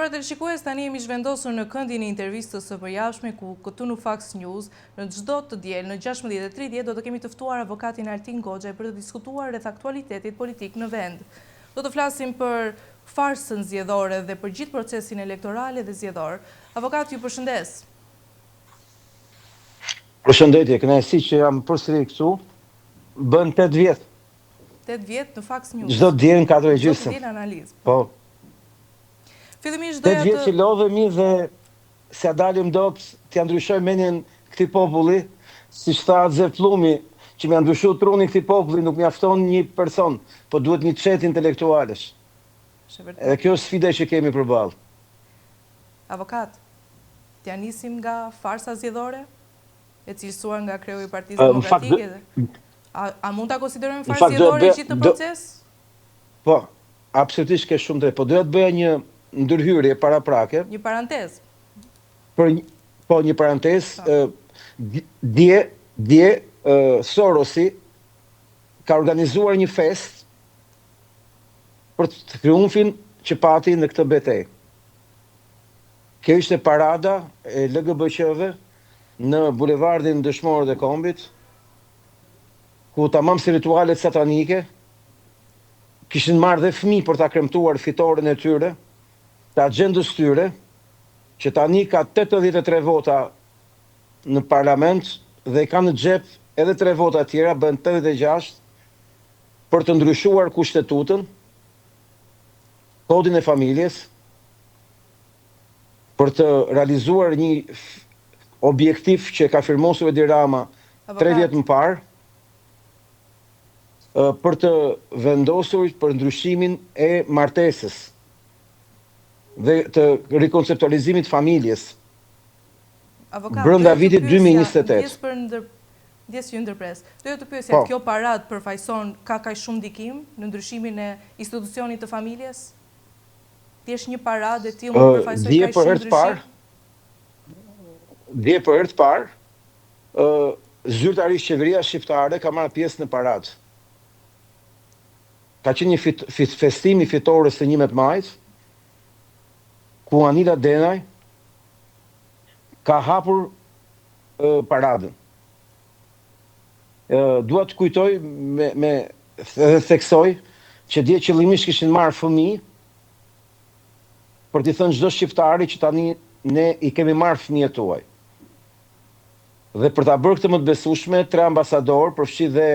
Nderuar teleshikues, tani jemi zhvendosur në këndin e intervistës së përjashme ku këtu në Fox News në çdo të diel në 16:30 do të kemi të ftuar avokatin Artin Goxha për të diskutuar rreth aktualitetit politik në vend. Do të flasim për farsën zgjedhore dhe për gjithë procesin elektoral dhe zgjedhor. Avokat, ju përshëndes. Përshëndetje, kënaqësi që jam përsëri këtu. Bën 8 vjet. 8 vjet në Fox News. Çdo diel 4:30. Çdo diel analizë. Po. Fillimisht 8 vjet që lodhemi dhe se dalim dot t'ja ndryshoj menjen këtij populli, si tha Zefllumi, që më ndryshuar trunin këtij populli nuk mjafton një person, po duhet një çet intelektualesh. Edhe kjo është sfida që kemi përballë. Avokat, t'ja nisim nga farsa zgjedhore, e cilësuar nga kreu i Partisë Demokratike? A mund ta konsiderojmë farsë zgjedhore gjithë në proces? Po, absolutisht ke shumë drejt, po doja të bëja një ndërhyrje paraprake. Një parantezë. Po, një parantezë. Dje Sorosi ka organizuar një fest për triumfin që pati në këtë betejë. Kjo ishte parada e LGBQ-ve në bulevardin Dëshmorët e Kombit, ku tamam si ritualet satanike kishin marrë dhe fëmijë për ta kremtuar fitoren e tyre, të agjendës tyre, që tani ka 83 vota në parlament dhe ka në xhep edhe 3 vota tjera, bën 86 për të ndryshuar kushtetutën, kodin e familjes, për të realizuar një objektiv që ka firmosur Edi Rama 3 vjet më parë, për të vendosur për ndryshimin e martesës dhe të rikonceptualizimit familjes brenda vitit 2028. Ndjes ju ndërpres. Doja të pyesja, kjo parad përfaqëson ka kaq shumë ndikim në ndryshimin e institucionit të familjes? Thjesht një paradë e tillë mund të përfaqësojë kaq shumë ndryshim? Dje për herë të parë, zyrtarisht qeveria shqiptare ka marrë pjesë në paradë. Ka qenë një festim i fitores të 11 majit, ku Anila Denaj ka hapur paradën. Dua të kujtoj dhe theksoj që dje qëllimisht kishin marrë fëmijë për t'i thënë çdo shqiptari që tani ne i kemi marrë fëmijët tuaj. Dhe për ta bërë këtë më të besueshme, 3 ambasador, përfshi dhe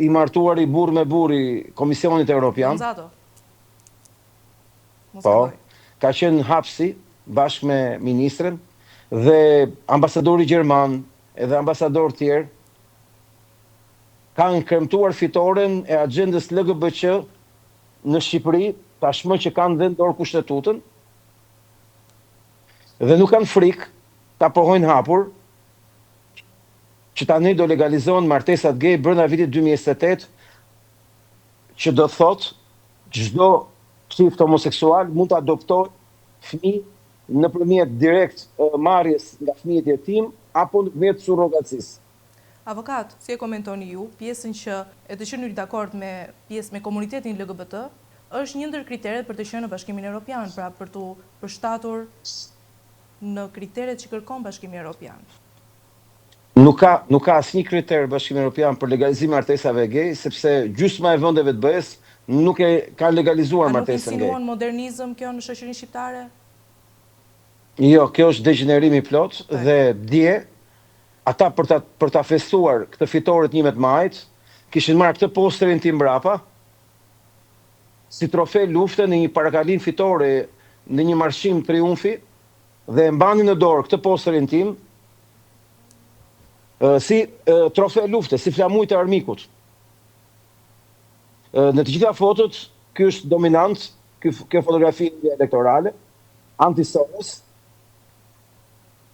i martuari burr me burr i Komisionit Evropian. Po, ka qenë hapsi bashkë me ministren dhe ambasadori gjerman edhe ambasador tjerë kanë kremtuar fitoren e agjendës LGBQ në Shqipëri, tashmë që kanë vendor kushtetutën dhe nuk kanë frikë ta pohojnë hapur që tani do legalizohen martesat gay brenda vitit 2028, që do thotë çdo çift homoseksual mund të adoptojë fëmijë nëpërmjet direkt marrjes nga fëmijët e jetim apo nëpërmjet surrogacisë. Avokat, si e komentoni ju pjesën që e të qenë dakord me pjesë me komunitetin LGBT është një ndër kriteret për të qenë në Bashkimin Evropian, pra për të përshtatur në kriteret që kërkon Bashkimi Evropian? Nuk ka asnjë kriter Bashkimi Evropian për legalizimin e martesave gay, sepse gjysma e vendeve të BE-s nuk e ka legalizuar martesën gay. A nuk insinuon modernizëm kjo në shoqërinë shqiptare? Jo, kjo është degenerim i plot dhe dje ata për ta festuar këtë fitore të 11 majit kishin marrë këtë posterin tim mbrapa si trofe lufte në një parakalim fitore në një marshim triumfi dhe mbanin në dorë këtë posterin tim si trofe lufte, si flamujt e armikut. Në të gjitha fotot, ky është dominant, kjo fotografi elektorale, anti-Soros,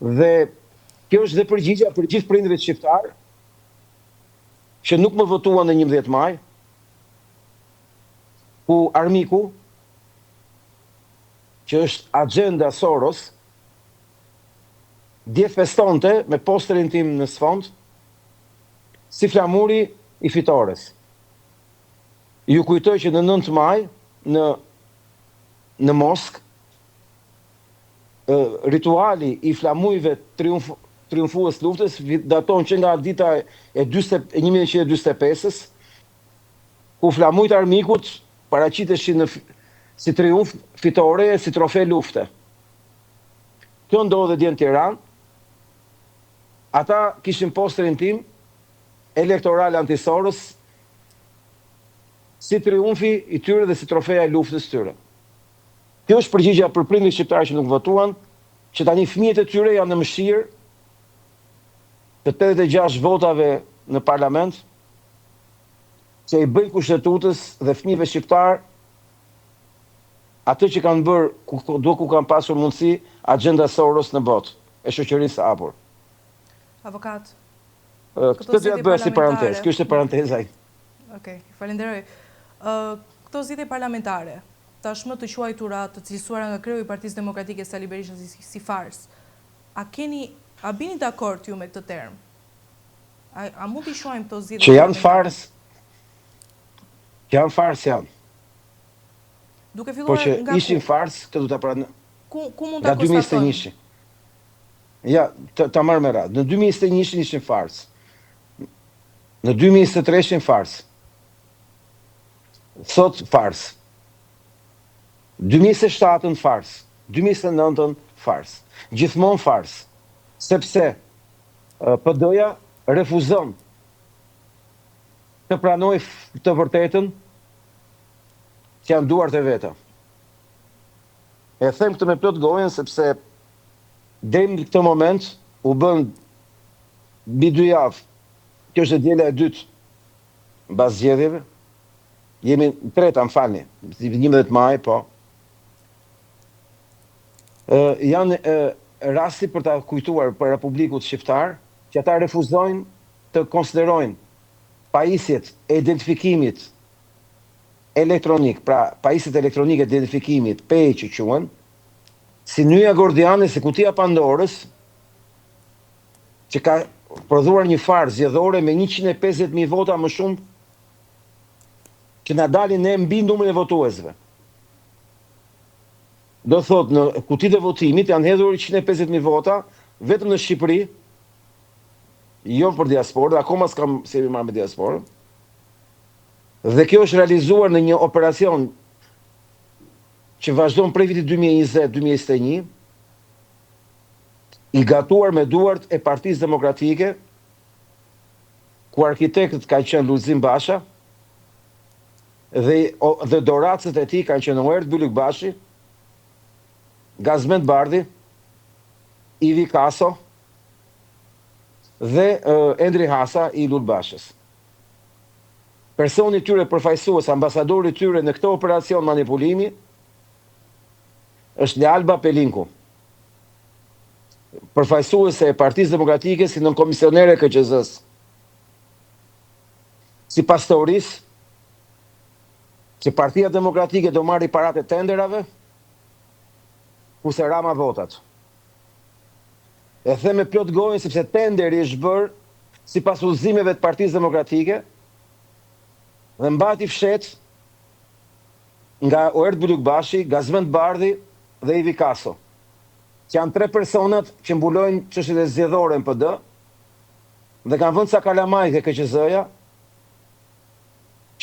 dhe kjo është dhe përgjigja për gjithë prindërit shqiptar që nuk më votuan në 11 maj, ku armiku, që është agenda Soros, dje festonte me posterin tim në sfond si flamuri i fitores. Ju kujtoj që në 9 maj në Moskë rituali i flamujve triumfues luftës daton që nga dita e 1945-s, ku flamujt armikut paraqiteshin si triumf fitore, si trofe lufte. Kjo ndodhe dje në Tiranë. Ata kishin posterin tim elektoral anti-Soros si triumfi i tyre dhe si trofeja e luftës tyre. Kjo është përgjigja për prindërit shqiptarë që nuk votuan, që tani fëmijët e tyre janë në mëshirë të 86 votave në parlament, që i bëjnë kushtetutës dhe fëmijëve shqiptarë atë që kanë bërë do ku kanë pasur mundësi agenda Soros në botë, e shoqërisë së hapur. Avokat. Këtë do të bëj si parantezë, kjo është paranteza. Okej, falenderoj. Këto zgjedhje parlamentare, tashmë të quajtura të cilësuara nga kreu i Partisë Demokratike Sali Berisha si fars, a bini dakord ju me këtë term? A mund t'i shohim këto zgjedhje? Që janë fars, janë. Duke Po filluar që nga ishin fars, këtë du të pranë. Ku mund ta konstatojmë? Ja, ta marrë me radhë. Në 2021 ishin fars. Në 2023 ishin fars. Sot fars. 2007 fars. 2009 fars. Gjithmonë fars. Sepse PD-ja refuzon të pranoj të vërtetën që janë duart e veta. E them këtë me plot gojen sepse deri në këtë moment u bën mbi 2 javë. Kjo është diela e dytë mbas zgjedhjeve. Jemi në treta, më falni, 11 maj, po. Janë rasti për ta kujtuar për Republikut Shqiptar, që ata refuzojnë të konsiderojnë pajisjet e identifikimit elektronik, pra pajisjet elektronike e identifikimit, PEI që quhen, si nyja gordiane, si kutia Pandorës, që ka prodhuar një farë zgjedhore me 150.000 vota më shumë, që na dalin ne mbi numrin e votuesve. Do thot, në kutitë e votimit janë hedhur 150.000 vota, vetëm në Shqipëri, jo për diasporë, akoma s'kam se mi marrë me diasporë, dhe kjo është realizuar në një operacion që vazhdon prej vitit 2020-2021, i gatuar me duart e Partisë Demokratike, ku arkitektët ka qenë Lulzim Basha, dhe doracët e tij kanë qenë Erd Bylykbashi, Gazmend Bardhi, Ivi Kaso dhe Endri Hasa i Lulbashës. Personi tyre përfaqësues, ambasadori tyre në këtë operacion manipulimi është Lalba Pelinku, përfaqësuese e Partisë Demokratike si nënkomisionere e KQZ-s. Sipas teorisë që Partia Demokratike do marri parat e tenderave, kurse Rama votat. E them me plot gojën sepse tenderi është bërë sipas udhëzimeve të Partisë Demokratike dhe mbati fshet nga Erd Bylykbashi, Gazmend Bardhi dhe Ivi Kaso, që janë 3 personat që mbulojnë çështjet e zgjedhore në PD dhe kanë vënë ca kalamajke KQZ-ja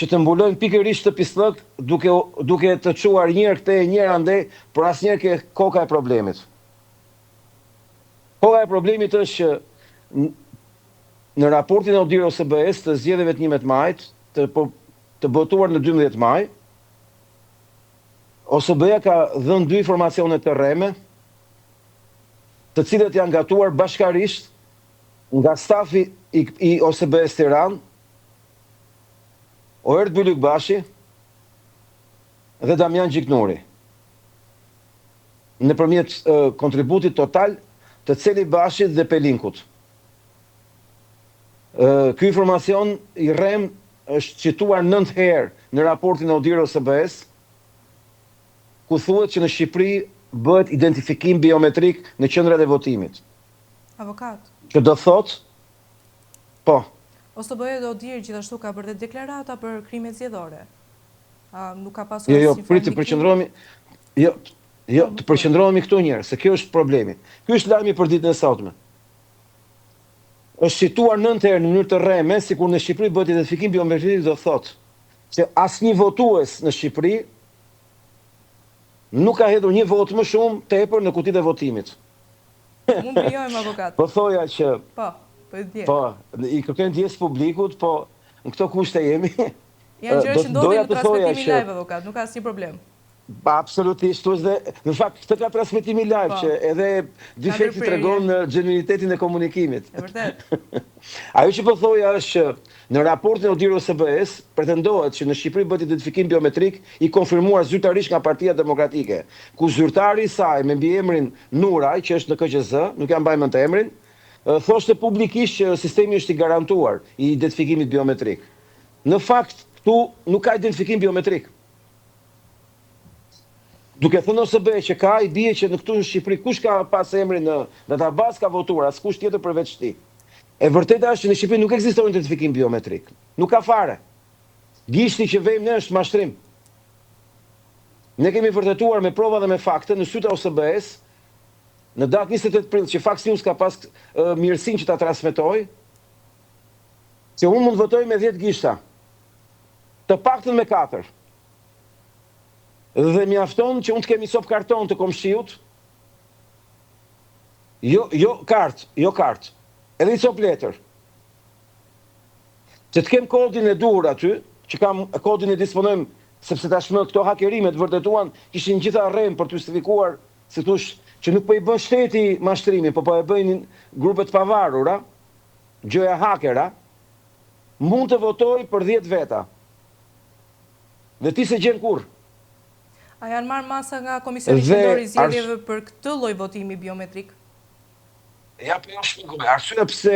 që të mbulojnë pikërisht të pislëk duke të quar njërë këte e njërë andej, por asnjëherë ke koka e problemit. Koka e problemit është që në raportin e Audir OSBE-s të zgjedhjeve të 11 majit, të botuar në 12 maj, OSBE-ja ka dhënë 2 informacione të rreme, të cilët janë gatuar bashkarisht nga stafi i OSBE-s Tiranë, Erd Bylykbashi dhe Damian Gjiknuri, nëpërmjet kontributit total të Celi Bashit dhe Pelinkut. Ky informacion i rrem është cituar 9 herë në raportin e Audir OSBE-s, ku thuhet që në Shqipëri bëhet identifikim biometrik në qendrat e votimit. Avokat. Që do thot, po. OSBE do dirë gjithashtu ka bërë deklarata për krime zgjedhore. Nuk ka pasur Jo, prit të përqendrohemi. Jo, të përqendrohemi këtu njerë, se kjo është problemi. Ky është lajmi për ditën e sotme. Është situar 9 herë në mënyrë të rreme, sikur në Shqipëri bëhet identifikim biometrik, do thotë se asnjë votues në Shqipëri nuk ka hedhur një votë më shumë tepër në kutitë e votimit. Mund bëjojmë avokat. Po thoja që Po, i kërkojmë ndjes publikut, po në këto kushte jemi. Janë gjëra që ndodhin në transmetimin live, avokat, nuk ka asnjë problem. Absolutisht, në fakt këtë ka transmetimi live, që edhe defekti tregon në gjenuinitetin e komunikimit. E vërtet. Ajo që po thoja është që në raportin e Auditor OSBE-s pretendohet që në Shqipëri bëhet identifikim biometrik i konfirmuar zyrtarisht nga Partia Demokratike, ku zyrtari i saj me mbiemrin Nuraj, që është në KQZ, nuk jam mbaj mend emrin, thoshte publikisht që sistemi është i garantuar i identifikimit biometrik. Në fakt, këtu nuk ka identifikim biometrik. Duke thënë OSBE që ka, i bie që në këtu në Shqipëri kush ka pas emrin në databazë ka votuar, as kush tjetër përveç ti. E vërteta është që në Shqipëri nuk ekziston identifikim biometrik. Nuk ka fare. Gishti që vejmë ne është mashtrim. Ne kemi vërtetuar me prova dhe me fakte në sytë e OSBE-s, në datë 28 prill, që Fox News ka pas mirësinë që ta transmetoj, që unë mund votoj me 10 gishta, të paktën me 4. Dhe mjafton që unë të kemi sop karton të komshiut, jo kartë, edhe i sop letër. Që të kem kodin e dur aty, që kam kodin e disponojmë, sepse tashmë këto hakerimet vërtetuan, kishin gjitha rrem për të justifikuar, se thush, që nuk po i bën shteti mashtrimin, po e bëjnë grupet pavarura, gjëja hakera, mund të votoj për 10 veta. Dhe ti se gjen kur. A janë marrë masa nga Komisioni Qendror i Zgjedhjeve për këtë lloj votimi biometrik? Ja, po jo shpjegoj. Arsyeja pse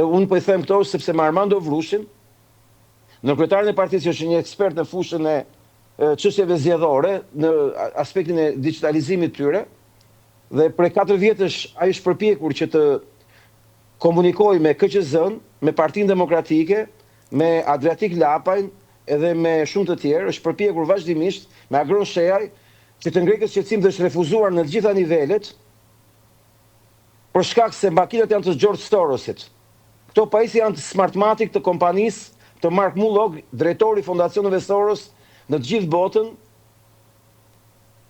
unë po i them këto sepse me Armando Vrushin, ndërkryetarin e partisë që është një ekspert në fushën e çështjeve zgjedhore, në aspektin e digitalizimit tyre, dhe për 4 vjetësh ai është përpjekur që të komunikojë me KQZ-n, me Partinë Demokratike, me Adriatik Lapajn, edhe me shumë të tjerë, është përpjekur vazhdimisht me Agron Sheaj, që të ngrekës qetësim dhe është refuzuar në të gjitha nivelet, për shkak se makinat janë të George Sorosit. Këto pajisje janë të Smartmatic të kompanisë të Mark Mullog, drejtori fondacioneve Soros në të gjithë botën,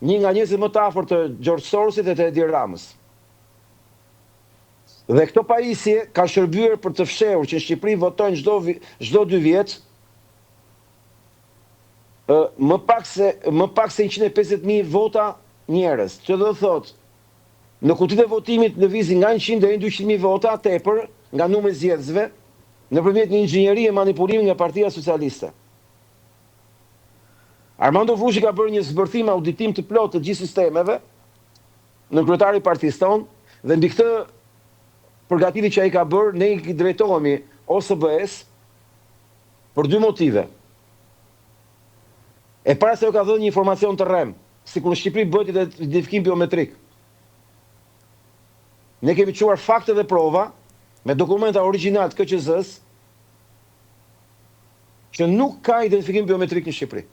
një nga njerëzit më të afërt të George Sorosit e të Edi Ramës. Dhe këto pajisje kanë shërbyer për të fshehur që në Shqipëri votojnë çdo 2 vjet më pak se 150.000 vota njerëz. Që do thotë, në kutitë e votimit lëvizin nga 100 deri në 200.000 vota tepër nga numri i zgjedhësve, nëpërmjet një inxhinierie manipulimi nga Partia Socialiste. Armando Vushi ka bërë një zbërthim auditim të plotë të gjithë sistemeve në kryetari i partisë tonë, dhe mbi këtë përgatitje që ai ka bërë, ne i drejtohemi OSBE-s për 2 motive. E para se ka dhënë një informacion të rrem, sikur në Shqipëri bëhet identifikim biometrik. Ne kemi çuar fakte dhe prova me dokumenta origjinal të KQZ-s që nuk ka identifikim biometrik në Shqipëri.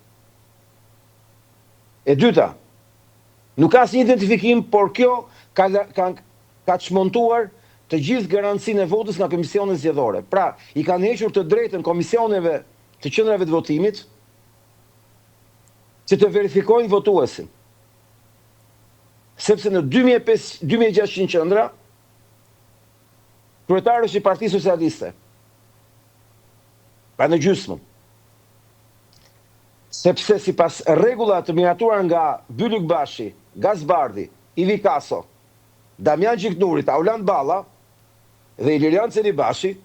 E dyta, nuk ka asnjë identifikim, por kjo ka çmontuar të gjithë garancinë e votës nga komisionet zgjedhore. Pra, i kanë hequr të drejtën komisioneve të qendrave të votimit që të verifikojnë votuesin. Sepse në 2600 qendra, kryetari është i Partisë Socialiste. Pra në gjysmën. Sepse sipas rregullave të miratuar nga Bylyk Bashi, Gazbardi, Ivi Kaso, Damian Gjiknuri, Aulan Balla dhe Ilirian Celibashi,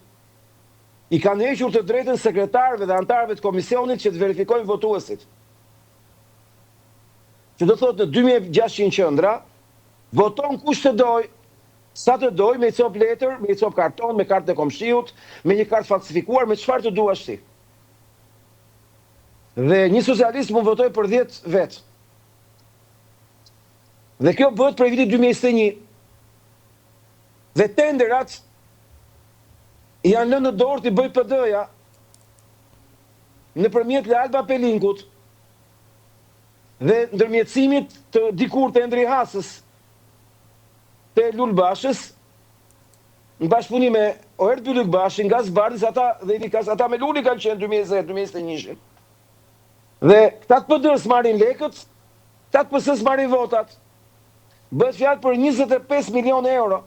i kanë hequr të drejtën sekretarëve dhe anëtarëve të komisionit që të verifikojnë votuesit. Që do thotë në 2600 qendra, voton kush të doj, sa të doj, me i cop letër, me i cop karton, me kartën e komshiut, me një kartë falsifikuar, me çfarë të duash ti. Dhe një socialist mund votoj për 10 vetë. Dhe kjo bëhet për vitin 2021. Dhe tenderat janë lënë në dorë të bëj PD-ja nëpërmjet Alba Pelinkut. dhe ndërmjetësimit të dikur të Endri Hasës të Lulbashës, në bashkëpunim me Oert Byllykbashin, nga Zbardis, ata dhe Ilikas, ata me Luli kanë qenë 2020-2021. Dhe këta të PD-s marrin lekët, këta të PS-s marrin votat. Bëhet fjalë për 25 milion euro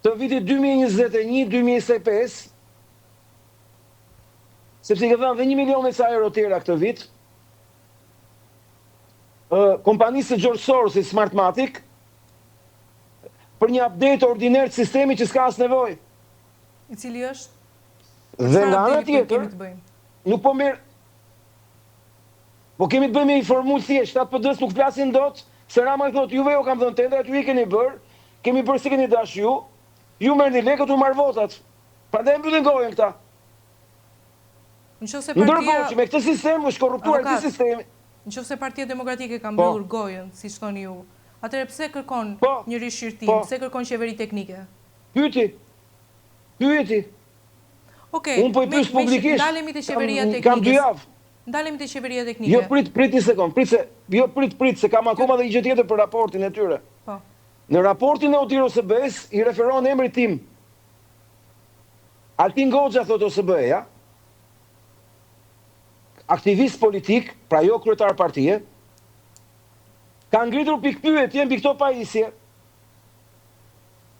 të vitit 2021-2025, sepse i ka dhënë dhe 1 milion e ca euro tjera këtë vit, kompanisë George Soros i Smartmatic, për një update ordiner të sistemi që s'ka as nevojë. I cili është? Dhe nga ana tjetër, nuk po merr. Po kemi të bëjmë me një formullë thjesht, atë PD-s nuk flasin dot, se Rama i thotë, juve jo kam dhënë tendra, ju i keni bërë, kemi bërë si keni dash ju merrni lekët, u marr votat. Prandaj mbyllin gojën këta. Ndërkohë që me këtë sistem është korruptuar ky sistemi. Nëse Partia Demokratike ka mbyllur gojën, siç thoni ju, atëherë pse kërkon një rishqyrtim, pse kërkon qeveri teknike? Pyeti. Okej, unë po i pyes publikisht. Ndalemi te qeveria teknike. Kam 2 javë. Ndalemi te qeveria teknike. Jo, prit një sekond, prit se kam akoma dhe një gjë tjetër për raportin e tyre. Po. Në raportin e Otir OSB-s i referon emri tim. Altin Goxha thot OSB-ja. Aktivist politik, pra jo kryetar partie, ka ngritur pikpyetje mbi këto pajisje.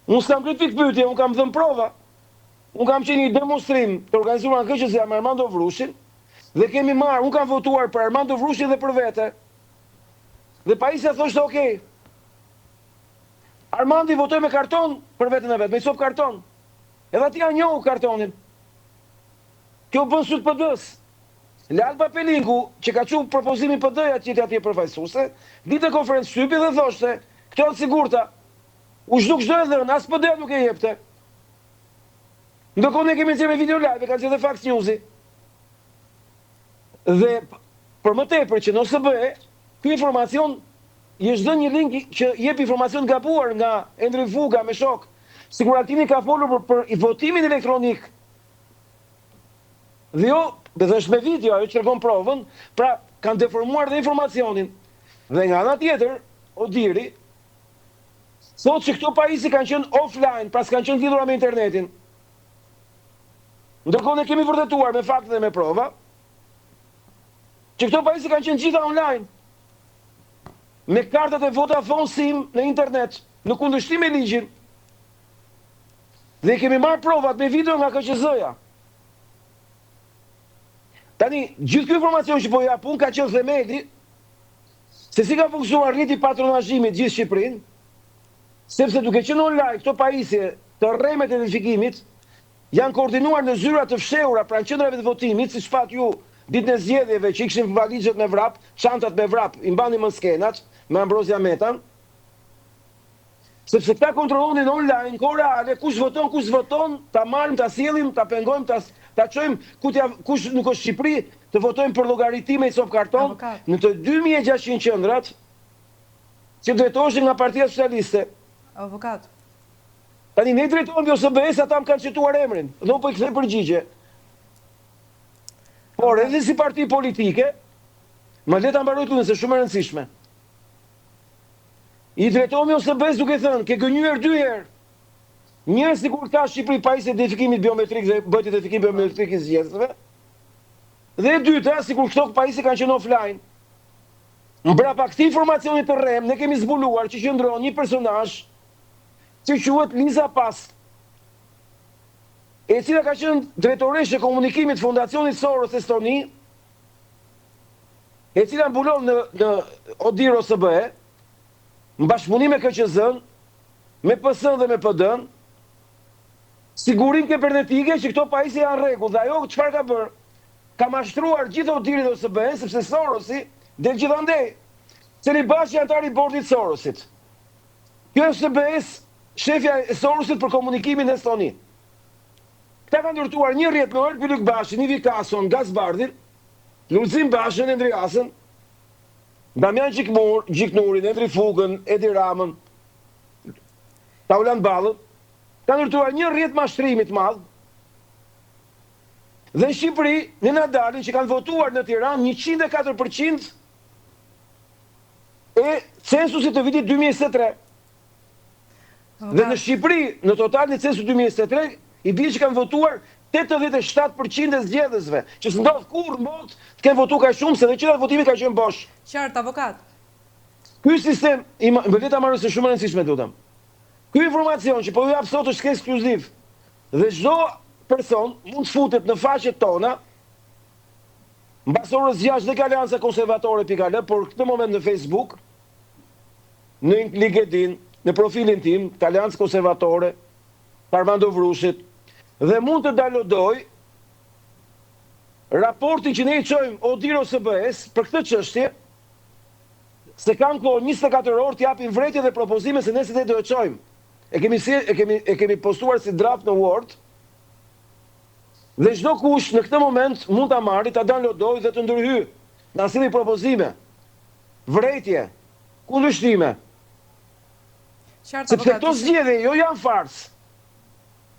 Unë s'kam ngritur pikpyetje, unë kam dhënë prova. Unë kam qenë një demonstrim të organizuar në KQZ me Armando Vrushin, dhe kemi marrë, unë kam votuar për Armando Vrushin dhe për vete. Dhe pajisja thoshte okej. Armandi votoi me karton për veten e vet, me cop karton. Edhe aty ja njohu kartonin. Kjo bën sut PD-s. Lalba Pelinku, që ka quajtur propozimin PD-ja që atje përfaqësuese, ditë konferencë shtypi dhe thoshte, këto janë sigurta. U zhduk çdo e dhënë, as PD-ja nuk e jepte. Ndërkohë ne kemi nxjerrë video live, ka nxjerrë Fox News-i. Dhe për më tepër që në OSB, ky informacion i është dhënë një link që jep informacion gabuar nga Endri Fuga me shok. Sigur Altini ka folur për votimin elektronik. Dhe jo, dhe është me video, ajo që tregon provën, pra kanë deformuar dhe informacionin. Dhe nga ana tjetër, Odiri thotë që këto pajisje kanë qenë offline, pra s'kanë qenë lidhura me internetin. Ndërkohë ne kemi vërtetuar me fakte dhe me prova që këto pajisje kanë qenë gjitha online, me kartat e Vodafone SIM në internet, në kundërshtim me ligjin. Dhe kemi marrë provat me video nga KQZ-ja. Tani, gjithë ky informacion që po jap unë ka qenë themeli se si ka funksionuar rriti patronazhimit gjithë Shqipërinë, sepse duke qenë online këto pajisje të rremet e identifikimit janë koordinuar në zyra të fshehura pranë qendrave të votimit, siç pat ju ditën e zgjedhjeve që kishin valizhet me vrap, çantat me vrap, i mbani më skenat me Ambrozia Metan. Sepse këta kontrollonin online, kohë reale, kush voton, ta marrim, ta sjellim, ta pengojmë, ta çojmë kush nuk është Shqipëri, të votojmë për llogaritime i cop karton në të 2600 qendrat që drejtoheshin nga Partia Socialiste. Avokat. Tani ne drejtohemi OSB-s, ata më kanë cituar emrin, dhe unë po i kthej përgjigje. Por edhe si parti politike, më le ta mbaroj këtu se shumë e rëndësishme. I drejtohemi OSB-s duke thënë, ke gënjur 2 herë. Një sikur ka Shqipëri pajisje të identifikimit biometrik dhe bëhet identifikim biometrik i zgjedhësve. Dhe e dyta, sikur këto pajisje kanë qenë offline. Mbrapa këtij informacioni të rrem, ne kemi zbuluar që qëndron një personazh që quhet Liza Pas, e cila ka qenë drejtoreshe komunikimit Fondacionit Soros Estoni, e cila mbulon në Odir OSB, në bashkëpunim me KQZ-n, me PS-n dhe me PD-n, sigurim kibernetike që këto pajisje janë rregull, dhe ajo çfarë ka bërë? Ka mashtruar gjithë Odirin dhe OSB-n, sepse Sorosi del gjithandej. Celibashi antar i bordit Sorosit. Kjo është OSB-s, shefja e Sorosit për komunikimin e Estoni. Këta kanë ndërtuar një rrjet me Oert Byllykbashin, Ivi Kason, Gazbardin, Lulzim Bashën, Endri Hasën, Damian Gjiknurin, Endri Fugën, Edi Ramën, Taulan Ballën, kanë ndërtuar një rrjet mashtrimit madh, Dhe në Shqipëri, në na dalin që kanë votuar në Tiranë 104% e censusit të vitit 2023. Dhe në Shqipëri, në total në census 2023, i bie që kanë votuar 87% e zgjedhësve, që s'ndodh kurrë në botë të kenë votuar kaq shumë, se dhe qytetat votimi ka qenë bosh. Qartë, avokat. Ky sistem, më vjen ta marrë se shumë e rëndësishme lutem. Ky informacion që po ju jap sot është ekskluziv. Dhe çdo person mund të futet në faqet tona mbas orës 6 dhe Alianca Konservatore.al, por këtë moment në Facebook, në LinkedIn, në profilin tim, të Aliancë Konservatore, Armando Vrushit, dhe mund të downloadoj raportin që ne i çojmë Odiro SBS për këtë çështje, se kanë kohë 24 orë të japin vërejtje dhe propozime se ne se ne do e çojmë. E kemi postuar si draft në Word, dhe çdo kush në këtë moment mund ta marrë, ta downloadoj dhe të ndërhyj. Na sjellni propozime, vërejtje, kundërshtime. Qartë, Sepse avokat. këto zgjedhje jo janë fars.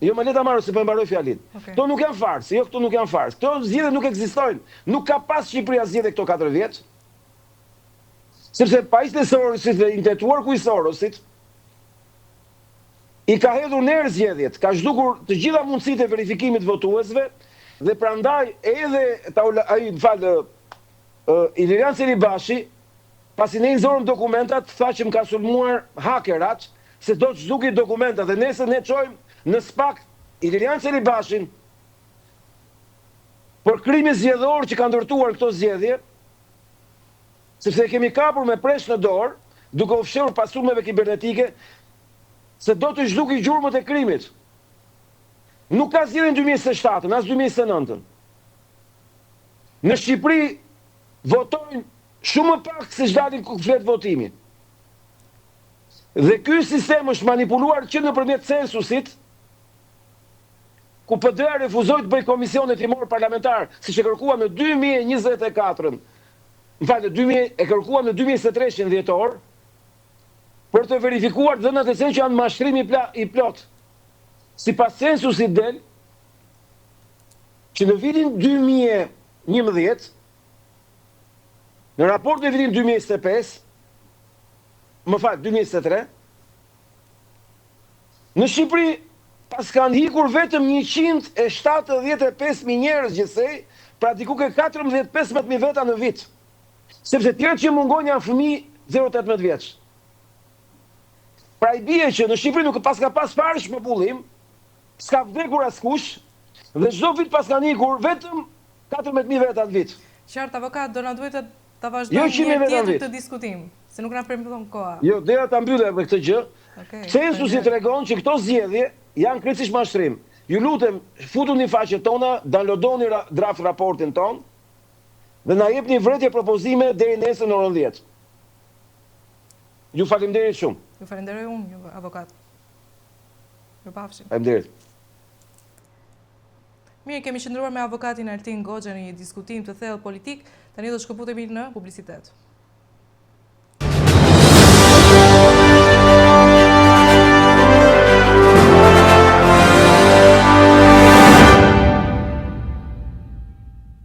Jo, më le ta marrë se po e mbaroj fjalin. Këto nuk janë fars, jo, këto nuk janë fars. Këto zgjedhje nuk ekzistojnë. Nuk ka pas Shqipëria zgjedhje këto 4 vjet. Sepse pajisjet e Sorosit dhe intetuar kuj Sorosit i ka hedhur nerë zgjedhjet, ka zhdukur të gjitha mundësitë e verifikimit votuesve dhe prandaj edhe Ilirian Celibashi, pasi ne i nxorëm dokumentat, tha që më ka sulmuar hakerat, se do të zhduki dokumentat dhe nesër ne çojmë në SPAK Ilirian Celibashin për krimin zgjedhor që ka ndërtuar këto zgjedhje, sepse kemi kapur me presh në dorë, duke u fshehur pasumeve kibernetike, se do të zhduki gjurmët e krimit. Nuk ka zgjedhje në 2027, as 2029. Në Shqipëri votojnë shumë më pak se ç'dalin ku flet votimi. Dhe ky sistem është manipuluar që nëpërmjet censusit, ku PD-a refuzoi të bëj komision hetimor parlamentar, siç e kërkuam në 2024-ën. E kërkuam në 2023-ën dhjetor, për të verifikuar dhënat e censusit që janë mashtrim i plot. Sipas censusit del që në vitin 2011, në raport me vitin 2025, 2023, në Shqipëri pas kanë hikur vetëm 175.000 njerëz gjithsej, pra diku ke 14-15.000 veta në vit. Sepse tjerët që mungon janë fëmijë 0-18 vjeç. Pra i bie që në Shqipëri nuk pas ka pas fare shpopullim, s'ka vdekur askush, dhe çdo vit pas kanë ikur vetëm 14.000 veta në vit. Qartë, avokat, do na duhet ta vazhdojmë një tjetër të diskutim, se nuk na permeton koha. Jo, dera ta mbyllë me këtë gjë. Censusi tregon që këto zgjedhje janë krejtësisht mashtrim. Ju lutem, futuni faqet tona, downloadoni draft raportin ton dhe na jepni vërejtje propozime deri nesër në orën 10. Ju faleminderit shumë. Ju falenderoj unë, avokat. Mirupafshim. Faleminderit. Mirë, kemi qëndruar me avokatin Altin Goxha në një diskutim të thellë politik, tani do të shkëputemi në publicitet.